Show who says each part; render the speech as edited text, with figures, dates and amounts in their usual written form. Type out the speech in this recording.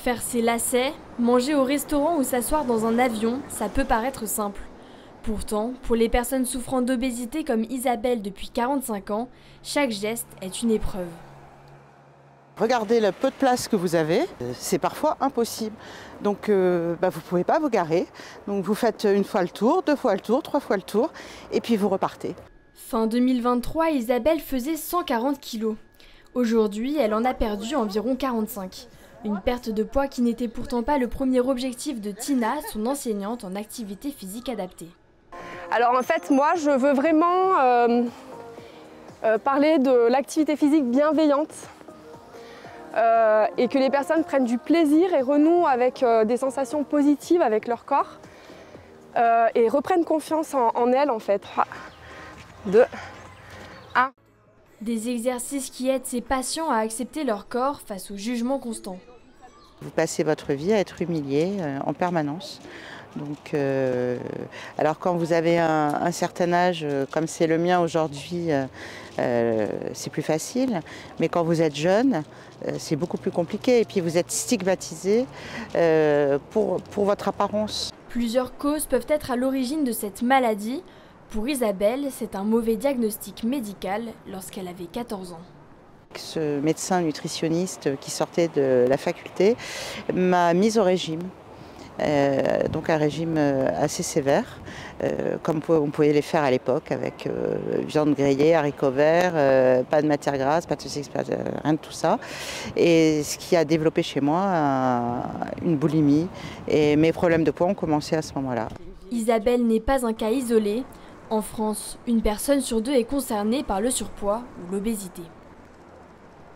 Speaker 1: Faire ses lacets, manger au restaurant ou s'asseoir dans un avion, ça peut paraître simple. Pourtant, pour les personnes souffrant d'obésité comme Isabelle depuis 45 ans, chaque geste est une épreuve.
Speaker 2: Regardez le peu de place que vous avez, c'est parfois impossible. Donc vous ne pouvez pas vous garer. Donc vous faites une fois le tour, deux fois le tour, trois fois le tour, et puis vous repartez.
Speaker 1: Fin 2023, Isabelle faisait 140 kilos. Aujourd'hui, elle en a perdu environ 45. Une perte de poids qui n'était pourtant pas le premier objectif de Tina, son enseignante en activité physique adaptée.
Speaker 3: Alors en fait, moi, je veux vraiment parler de l'activité physique bienveillante et que les personnes prennent du plaisir et renouent avec des sensations positives avec leur corps et reprennent confiance en elles en fait. 3, 2, 1.
Speaker 1: Des exercices qui aident ces patients à accepter leur corps face au jugement constant.
Speaker 2: Vous passez votre vie à être humilié en permanence. Donc, alors quand vous avez un certain âge, comme c'est le mien aujourd'hui, c'est plus facile. Mais quand vous êtes jeune, c'est beaucoup plus compliqué. Et puis vous êtes stigmatisé pour votre apparence.
Speaker 1: Plusieurs causes peuvent être à l'origine de cette maladie. Pour Isabelle, c'est un mauvais diagnostic médical lorsqu'elle avait 14 ans.
Speaker 2: Ce médecin nutritionniste qui sortait de la faculté m'a mise au régime. Donc un régime assez sévère, comme on pouvait les faire à l'époque, avec viande grillée, haricots verts, pas de matière grasse, pas de ceci, rien de tout ça. Et ce qui a développé chez moi une boulimie, et mes problèmes de poids ont commencé à ce moment-là.
Speaker 1: Isabelle n'est pas un cas isolé. En France, une personne sur deux est concernée par le surpoids ou l'obésité.